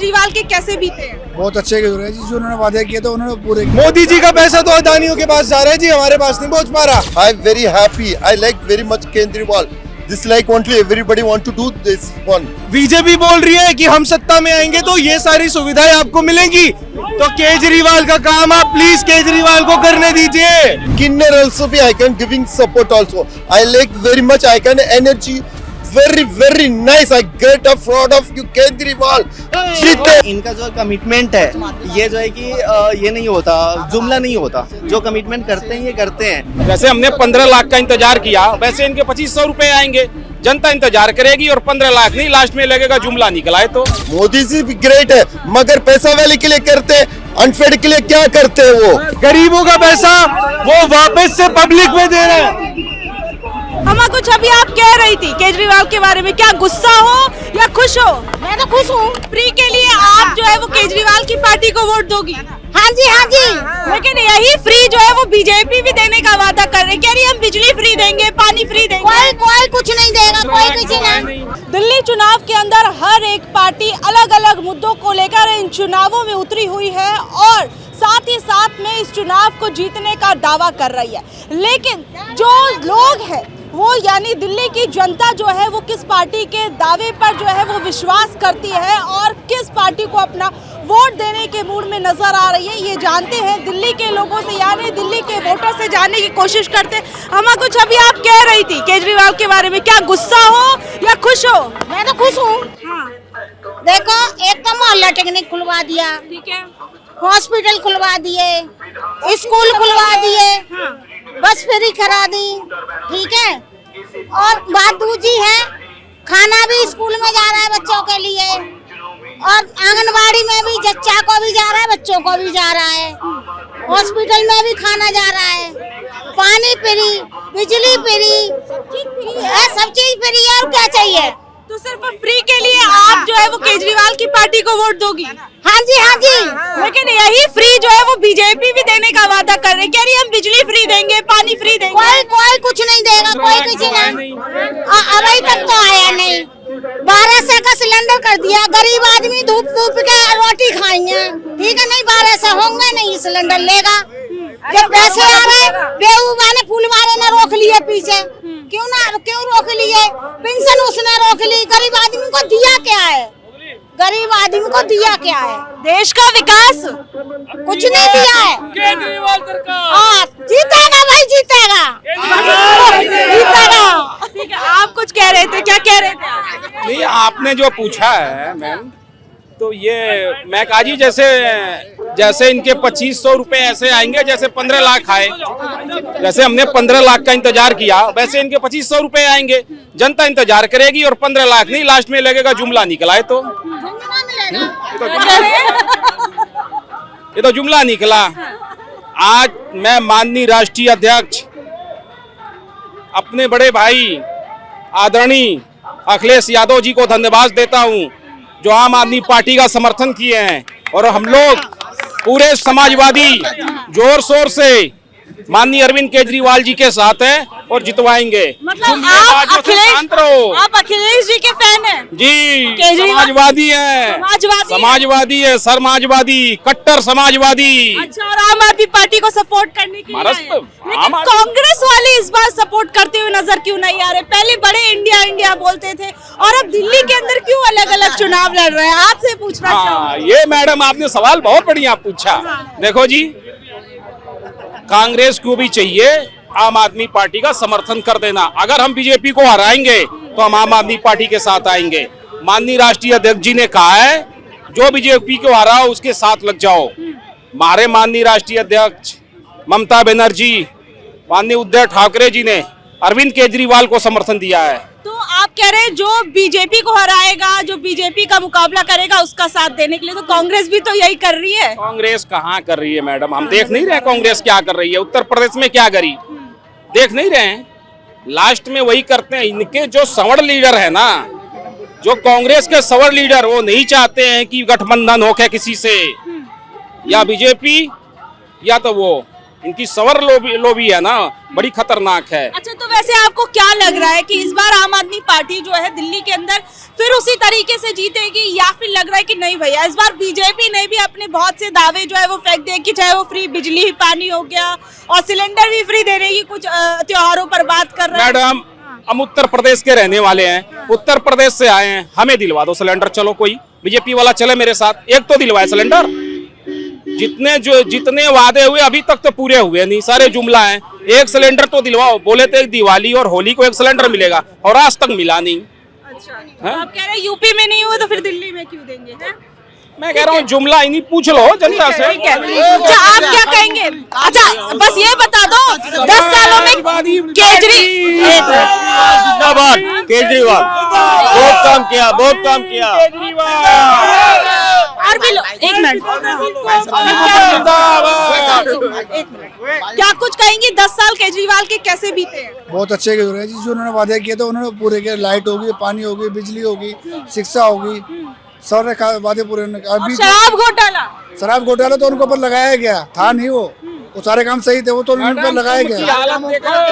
केजरीवाल के कैसे बीते हैं? बहुत अच्छे गुजरे हैं जी, जो उन्होंने वादे किए थे उन्होंने पूरे किए। मोदी जी का पैसा तो अदानियों के पास जा रहा है जी, हमारे पास नहीं पहुंच पा रहा। I am very happy. I like very much Kejriwal. This like only everybody want to do this one. BJP बोल रही है कि हम सत्ता में आएंगे तो ये सारी सुविधाएं आपको मिलेंगी, तो केजरीवाल का काम आप प्लीज केजरीवाल को करने दीजिए। Kinner also be I can giving support also. I like very much I can energy. Very nice. I get a fraud of you Kejriwal. इनका जो कमिटमेंट है ये जो है कि ये नहीं होता, जुमला नहीं होता, जो कमिटमेंट करते हैं ये करते हैं। जैसे हमने 15 लाख का इंतजार किया वैसे इनके 2500 रुपए आएंगे, जनता इंतजार करेगी और 15 लाख नहीं लास्ट में लगेगा जुमला निकला है। तो मोदी जी भी ग्रेट है मगर पैसा वाले के लिए करते हैं, अनफेड के लिए क्या करते हैं वो? गरीबों का पैसा वो वापस से पब्लिक में दे रहे हैं। हमा कुछ अभी आप कह रही थी केजरीवाल के बारे में, क्या गुस्सा हो या खुश हो? मैं तो खुश हूँ। फ्री के लिए आप जो है वो केजरीवाल की पार्टी को वोट दोगी? हाँ जी हाँ जी। लेकिन यही फ्री जो है वो बीजेपी भी देने का वादा कर रही है, कह रही हम बिजली फ्री देंगे, पानी फ्री देंगे। कोई कुछ नहीं देगा, कोई कुछ नहीं। दिल्ली चुनाव के अंदर हर एक पार्टी अलग अलग मुद्दों को लेकर इन चुनावों में उतरी हुई है और साथ ही साथ में इस चुनाव को जीतने का दावा कर रही है। लेकिन जो लोग हैं वो यानी दिल्ली की जनता जो है वो किस पार्टी के दावे पर जो है वो विश्वास करती है और किस पार्टी को अपना वोट देने के मूड में नजर आ रही है, ये जानते हैं दिल्ली के लोगों से यानी दिल्ली के वोटर से जानने की कोशिश करते हैं। हमा कुछ अभी आप कह रही थी केजरीवाल के बारे में, क्या गुस्सा हो या खुश हो? मैं तो खुश हूँ। देखो एक तो मोहल्ला टेक्निक खुलवा दिया, ठीक है, हॉस्पिटल खुलवा दिए, स्कूल खुलवा दिए, बस फ्री करा दी, ठीक है। और बात दूसरी है, खाना भी स्कूल में जा रहा है बच्चों के लिए और आंगनबाड़ी में भी बच्चा को भी जा रहा है, बच्चों को भी जा रहा है, हॉस्पिटल में भी खाना जा रहा है, पानी फ्री, बिजली फ्री, सब चीज फ्री है और क्या चाहिए? तो सिर्फ फ्री के लिए आप जो है वो केजरीवाल की पार्टी को वोट दोगी? हाँ जी हाँ जी। लेकिन यही फ्री जो है वो बीजेपी भी देने का वादा कर रही है, कह रही हम बिजली फ्री देंगे, पानी फ्री देंगे। कोई कुछ नहीं देगा, कोई कुछ नहीं। अभी तक तो आया नहीं। 1200 का सिलेंडर कर दिया, गरीब आदमी धूप के रोटी खाएंगे, ठीक है। नहीं 1200 होंगे नहीं सिलेंडर लेगा। जब पैसे आ रहे बेवकूफा ने फूल वाले ने रोक लिए पीछे, क्यों रोक लिए? पेंशन उसने रोक ली। गरीब आदमी को दिया क्या है? गरीब आदमी को दिया क्या है? देश का विकास कुछ नहीं दिया है। केजरीवाल सरकार हाँ जीतेगा भाई, जीतेगा। ठीक है, आप कुछ कह रहे थे, क्या कह रहे थे? नहीं, आपने जो पूछा है मैम, तो ये मैं कहा जी जैसे इनके 2500 रुपए ऐसे आएंगे जैसे 15 लाख आए। जैसे हमने 15 लाख का इंतजार किया वैसे इनके 2500 रुपए आएंगे, जनता इंतजार करेगी और 15 लाख नहीं लास्ट में लगेगा जुमला निकला है। तो ये तो जुमला निकला। आज मैं माननीय राष्ट्रीय अध्यक्ष अपने बड़े भाई आदरणीय अखिलेश यादव जी को धन्यवाद देता हूं जो आम आदमी पार्टी का समर्थन किए हैं और हम लोग पूरे समाजवादी जोर शोर से माननीय अरविंद केजरीवाल जी के साथ हैं और जितवाएंगे। मतलब आप अखिलेश जी के फैन हैं? जी, समाजवादी हैं, समाजवादी है, समाजवादी, कट्टर समाजवादी। अच्छा, और आम आदमी पार्टी को सपोर्ट करने के लिए लेकिन कांग्रेस वाले इस बार सपोर्ट करते हुए नजर क्यों नहीं आ रहे? पहले बड़े इंडिया इंडिया बोलते थे और अब दिल्ली के अंदर क्यों अलग अलग चुनाव लड़ रहे हैं? आपसे पूछना चाहूंगी। ये मैडम आपने सवाल बहुत बढ़िया पूछा। देखो जी, कांग्रेस को भी चाहिए आम आदमी पार्टी का समर्थन कर देना। अगर हम बीजेपी को हराएंगे तो हम आम आदमी पार्टी के साथ आएंगे। माननीय राष्ट्रीय अध्यक्ष जी ने कहा है जो बीजेपी को हराओ उसके साथ लग जाओ। हमारे माननीय राष्ट्रीय अध्यक्ष ममता बनर्जी, माननीय उद्धव ठाकरे जी ने अरविंद केजरीवाल को समर्थन दिया है। तो आप कह रहे हैं जो बीजेपी को हराएगा, जो बीजेपी का मुकाबला करेगा उसका साथ देने के लिए, तो कांग्रेस भी तो यही कर रही है। कांग्रेस कहाँ कर रही है मैडम? हम देख नहीं रहे कांग्रेस क्या कर रही है। उत्तर प्रदेश में क्या करी देख नहीं रहे हैं। लास्ट में वही करते हैं। इनके जो सवर्ण लीडर है ना, जो कांग्रेस के सवर्ण लीडर, वो नहीं चाहते हैं कि गठबंधन हो के किसी से, या बीजेपी या तो वो इनकी सवर लोभी है ना, बड़ी खतरनाक है। अच्छा, तो वैसे आपको क्या लग रहा है कि इस बार आम आदमी पार्टी जो है दिल्ली के अंदर फिर उसी तरीके से जीतेगी, या फिर लग रहा है कि नहीं भैया इस बार बीजेपी ने भी अपने बहुत से दावे जो है वो फेंक दिए कि चाहे वो फ्री बिजली पानी हो गया और सिलेंडर भी फ्री देने की कुछ त्योहारों पर बात कर रहे हैं। मैडम, हम उत्तर प्रदेश के रहने वाले हैं, उत्तर प्रदेश से आए हैं, हमें दिलवा दो सिलेंडर। चलो कोई बीजेपी वाला चले मेरे साथ, एक तो दिलवाए सिलेंडर। जितने वादे हुए अभी तक तो पूरे हुए नहीं, सारे जुमला हैं। एक सिलेंडर तो दिलवाओ, बोले थे दिवाली और होली को एक सिलेंडर मिलेगा और आज तक मिला नहीं। अच्छा, तो आप कह रहे हैं यूपी में नहीं हुआ तो फिर दिल्ली में क्यों देंगे हैं? मैं कह रहा हूँ जुमला इन्हीं पूछ लो जनता से। ठीक है, अच्छा आप क्या कहेंगे? अच्छा बस ये बता दो 10 सालों में जिंदाबाद केजरीवाल, बहुत काम किया, बहुत काम किया। और भी एक मिनट, क्या कुछ कहेंगे 10 साल केजरीवाल के कैसे बीते हैं? बहुत अच्छे गुजरे हैं जी, जो उन्होंने वादे किए थे उन्होंने पूरे किए। लाइट होगी, पानी होगी, बिजली होगी, शिक्षा होगी, सारे वादे पूरे। अभी शराब घोटाला तो उनको पर लगाया गया था नहीं, वो सारे काम सही थे, वो तो उन पर लगाया गया,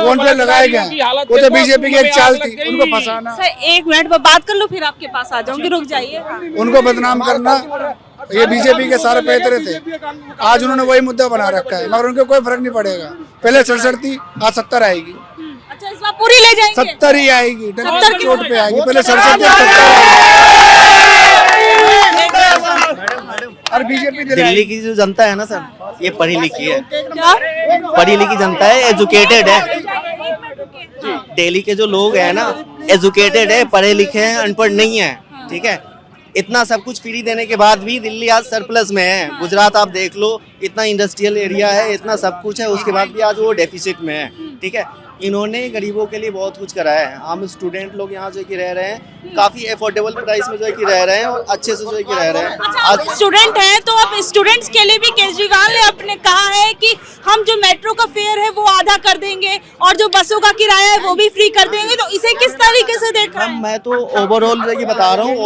वो उन पर लगाया गया। वो तो बीजेपी की एक चाल थी, उनको फंसाना। सर एक मिनट में बात कर लो, फिर आपके पास आ जाऊंगी, रुक जाइए। उनको बदनाम करना, ये बीजेपी के सारे पैतरे थे। आज उन्होंने वही मुद्दा बना रखा है, मगर उनको कोई फर्क नहीं पड़ेगा। पहले 67 थी, आज 70 आएगी। अच्छा, इस बार पूरी ले जाएंगे? 70 ही आएगी, 70 चोट पे आएगी। पहले 67 और बीजेपी दिल्ली की जो जनता है ना सर, ये पढ़ी लिखी है, क्या? पढ़ी लिखी जनता है, एजुकेटेड है। दिल्ली के जो लोग हैं ना, एजुकेटेड है, पढ़े लिखे हैं, अनपढ़ नहीं है। ठीक है, इतना सब कुछ फ्री देने के बाद भी दिल्ली आज सरप्लस में है। गुजरात आप देख लो, इतना इंडस्ट्रियल एरिया है, इतना सब कुछ है, उसके बाद भी आज वो डेफिसिट में है। ठीक है, इन्होंने गरीबों के लिए बहुत कुछ करा है। हम स्टूडेंट लोग यहाँ जो है कि रह रहे हैं, काफी अफोर्डेबल प्राइस में जो है कि रह रहे हैं और अच्छे से जो है कि रह रहे हैं। अच्छा, आप स्टूडेंट हैं तो आप स्टूडेंट्स के लिए भी केजरीवाल ने अपने कहा है कि हम जो मेट्रो का फेयर है वो आधा कर देंगे और जो बसों का किराया है वो भी फ्री कर देंगे, तो इसे किस तरीके से देख रहे हैं? मैं तो ओवरऑल जो है कि बता रहा हूँ,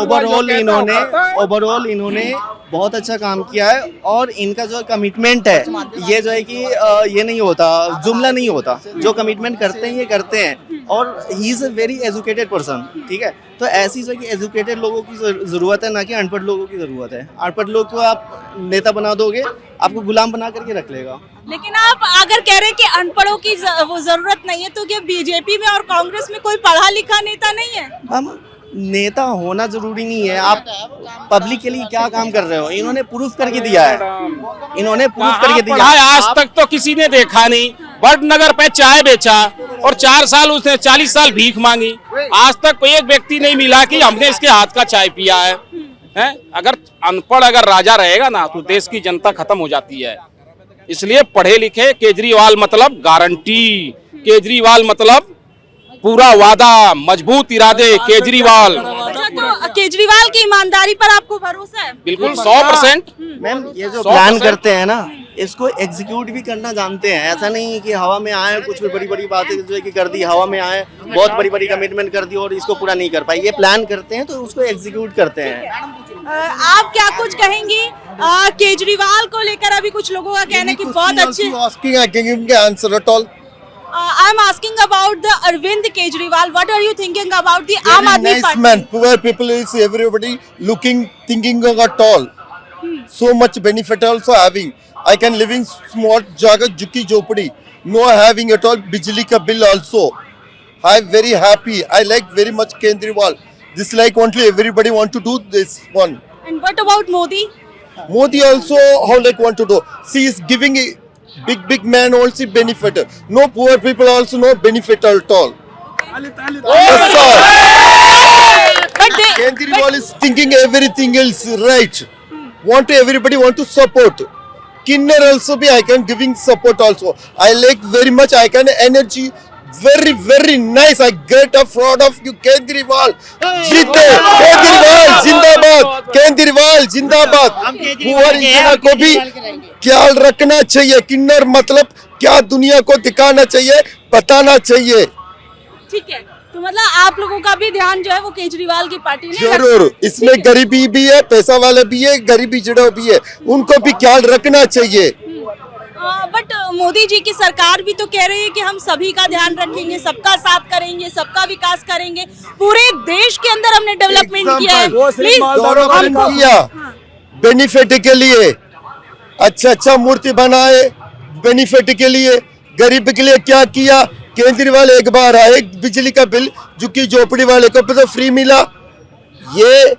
ओवरऑल इन्होंने बहुत अच्छा काम किया है और इनका जो कमिटमेंट है, ये जो है कि ये नहीं होता, जुमला नहीं होता। जो कमिटमेंट करते हैं ये करते हैं और he is a very educated person. ठीक है, तो ऐसी जो कि एजुकेटेड लोगों की जरूरत है, ना कि अनपढ़ लोगों की जरूरत है। अनपढ़ लोग को आप नेता बना दोगे, आपको गुलाम बना करके रख लेगा। लेकिन आप अगर कह रहे हैं कि अनपढ़ों की वो जरूरत नहीं है, तो क्या बीजेपी में और कांग्रेस में कोई पढ़ा लिखा नेता नहीं है? हम नेता होना जरूरी नहीं है, आप पब्लिक के लिए क्या काम कर रहे हो, इन्होंने प्रूफ करके दिया है। इन्होंने प्रूफ करके दिया है। आज तक तो किसी ने देखा नहीं, वडनगर पे चाय बेचा और 4 साल उसने 40 साल भीख मांगी। आज तक कोई एक व्यक्ति नहीं मिला कि हमने इसके हाथ का चाय पिया है। अगर अनपढ़ अगर राजा रहेगा ना तो देश की जनता खत्म हो जाती है। इसलिए पढ़े लिखे केजरीवाल मतलब गारंटी, केजरीवाल मतलब पूरा वादा, मजबूत इरादे केजरीवाल। अच्छा, तो केजरीवाल की ईमानदारी पर आपको भरोसा है? बिल्कुल 100%। मैम, ये जो प्लान करते हैं ना, इसको एग्जीक्यूट भी करना जानते हैं। ऐसा नहीं कि हवा में आए, कुछ भी बड़ी बड़ी बातें जो है कि कर दी, हवा में आए, बहुत बड़ी बड़ी कमिटमेंट कर दी और इसको पूरा नहीं कर पाई। ये प्लान करते हैं तो उसको एग्जीक्यूट करते हैं। आप क्या कुछ कहेंगी केजरीवाल को लेकर? अभी कुछ लोगों का कहना है कि बहुत अच्छे। I'm asking about the Arvind Kejriwal. What are you thinking about the Aam Aadmi Party? Man, poor people is everybody thinking of all. So much benefit also having. I can live in small jaga jukki jopadi. No having at all bijli ka bill also. I'm very happy. I like very much Kejriwal. This like only everybody want to do this one. And what about Modi? Modi also how like want to do. She is giving big man also benefit. No poor people also no benefit at all. That's all. Kejriwal is thinking everything else right. Everybody want to support. Kinner also be I can giving support also. I like very much. I can energy. Very nice. I get a fraud of you, Kejriwal. जीते केजरीवाल जिंदाबाद, केजरीवाल जिंदाबाद। पूरा India को भी ख्याल रखना चाहिए। किन्नर मतलब क्या दुनिया को दिखाना चाहिए, बताना चाहिए। ठीक है, तो मतलब आप लोगों का भी ध्यान जो है वो केजरीवाल की पार्टी ने जरूर। इसमें गरीबी भी है, पैसा वाले भी है, गरीबी जुड़ा भी है, उनको भी ख्याल रखना चाहिए। बट मोदी जी की सरकार भी तो कह रही है कि हम सभी का ध्यान रखेंगे, सबका साथ करेंगे, सबका विकास करेंगे, पूरे देश के अंदर हमने डेवलपमेंट किया है। प्लीज हमको किया बेनिफिट के लिए, अच्छा मूर्ति बनाए बेनिफिट के लिए, गरीब के लिए क्या किया। केजरीवाल एक बार आए, बिजली का बिल झुग्गी झोपड़ी वाले को तो फ्री मिला, ये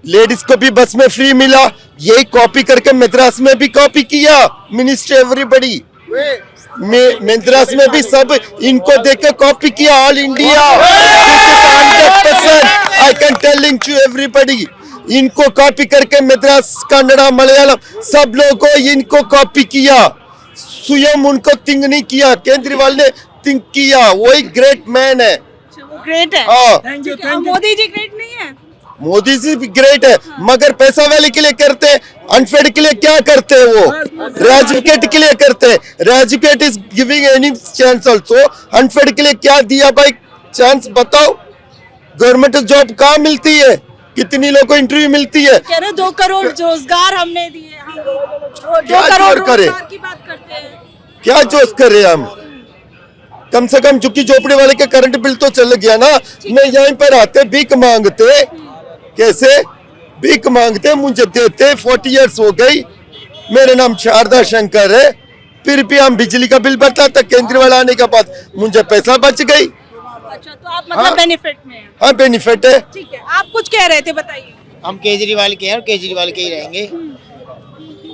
लेडीज को भी बस में फ्री मिला, यही कॉपी करके मद्रास में भी कॉपी किया मिनिस्टर एवरीबडी, मद्रास में भी सब इनको देख के कॉपी किया। All India 100% I can telling to everybody, इनको कॉपी करके मद्रास कन्नड़ा मलयालम सब लोगों को इनको कॉपी किया, स्वयं उनको थिंक नहीं किया, केजरीवाल ने थिंक किया, वही ग्रेट मैन है। वो ग्रेट है। मोदी जी ग्रेट नहीं है? मोदी जी भी ग्रेट है, मगर पैसा वाले के लिए करते हैं, अनफेड के लिए क्या करते हैं वो, रेजुकेट के लिए करते हैं, रेजुकेट is giving any chance also, अनफेड के लिए क्या दिया भाई चांस बताओ। गवर्नमेंट जॉब कहाँ मिलती है, कितनी लोगों को इंटरव्यू मिलती है? कह रहे 2 करोड़ रोजगार हमने दिए, 2 क्या करोड़ जोर करे? रोजगार की बात करते हैं। क्या जोश कर रहे हैं हम? कम से कम झुग्गी झोपड़ी वाले के करंट बिल तो चल गया ना। मैं यहीं पर आते भीख मांगते, कैसे भीख मांगते, मुझे देते, 40 इयर्स हो गई, मेरा नाम शारदा शंकर है, फिर भी हम बिजली का बिल भरता था, केजरीवाल आने के बाद मुझे पैसा बच गई। अच्छा, तो आप मतलब बेनिफिट में हैं। हाँ बेनिफिट है। ठीक है, आप कुछ कह रहे थे, बताइए। हम केजरीवाल के हैं और केजरीवाल के ही रहेंगे।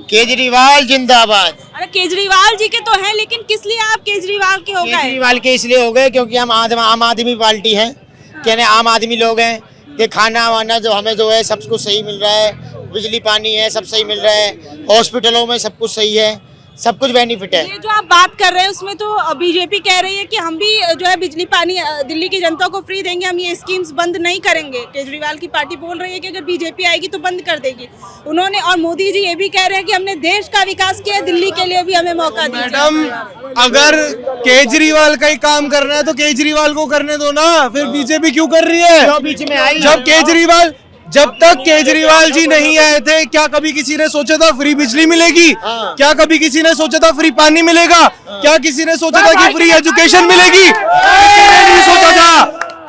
केजरीवाल जिंदाबाद। अरे केजरीवाल जी के तो हैं, लेकिन किस लिए आप केजरीवाल के हो गए? केजरीवाल के इसलिए हो गए क्योंकि हम आम आदमी पार्टी हैं, कहने आम आदमी लोग हैं कि खाना वाना जो हमें जो है सब कुछ सही मिल रहा है, बिजली पानी है सब सही मिल रहा है, हॉस्पिटलों में सब कुछ सही है, सब कुछ बेनिफिट है। ये जो आप बात कर रहे हैं उसमें तो बीजेपी कह रही है कि हम भी जो है बिजली पानी दिल्ली की जनता को फ्री देंगे, हम ये स्कीम्स बंद नहीं करेंगे। केजरीवाल की पार्टी बोल रही है कि अगर बीजेपी आएगी तो बंद कर देगी उन्होंने, और मोदी जी ये भी कह रहे हैं कि हमने देश का विकास किया, दिल्ली के लिए भी हमें मौका दिया। मैडम, अगर केजरीवाल का ही काम करना है तो केजरीवाल को करने दो ना, फिर बीजेपी क्यों कर रही है? बीच में आई जब तक केजरीवाल जी नहीं आए थे, क्या कभी किसी ने सोचा था फ्री बिजली मिलेगी? क्या कभी किसी ने सोचा था फ्री पानी मिलेगा? क्या किसी ने सोचा था कि फ्री एजुकेशन मिलेगी? किसी ने नहीं सोचा था।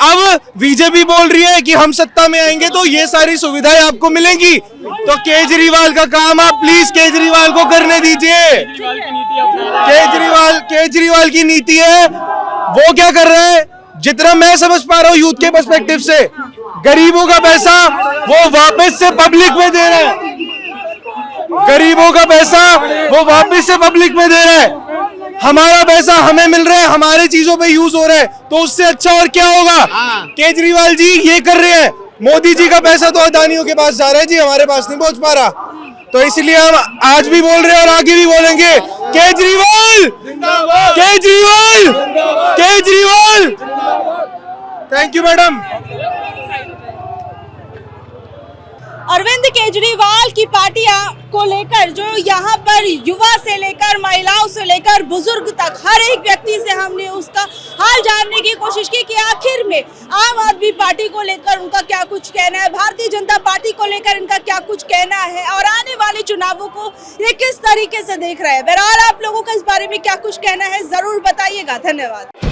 अब बीजेपी बोल रही है कि हम सत्ता में आएंगे तो ये सारी सुविधाएं आपको मिलेंगी, तो केजरीवाल का काम आप प्लीज केजरीवाल को करने दीजिए। केजरीवाल की नीति है, वो क्या कर रहे हैं, जितना मैं समझ पा रहा हूँ यूथ के पर्सपेक्टिव से, गरीबों का पैसा वो वापस से पब्लिक में दे रहा है, गरीबों का पैसा वो वापस से पब्लिक में दे रहा है, हमारा पैसा हमें मिल रहा है, हमारे चीजों पे यूज हो रहा है, तो उससे अच्छा और क्या होगा? केजरीवाल जी ये कर रहे हैं, मोदी जी का पैसा तो अदानियों के पास जा रहा है जी, हमारे पास नहीं पहुंच पा रहा, तो इसलिए हम आज भी बोल रहे हैं और आगे भी बोलेंगे, Kejriwal Kejriwal Kejriwal. Thank you madam. Arvind Kejriwal की पार्टी को लेकर जो यहाँ पर युवा से लेकर महिलाओं से लेकर बुजुर्ग तक हर एक व्यक्ति से हमने उसका हाल जानने की कोशिश की कि आखिर में आम आदमी पार्टी को लेकर उनका क्या कुछ कहना है, भारतीय जनता पार्टी को लेकर इनका क्या कुछ कहना है और आने वाले चुनावों को ये किस तरीके से देख रहे हैं। बहरहाल आप लोगों का इस बारे में क्या कुछ कहना है जरूर बताइएगा। धन्यवाद।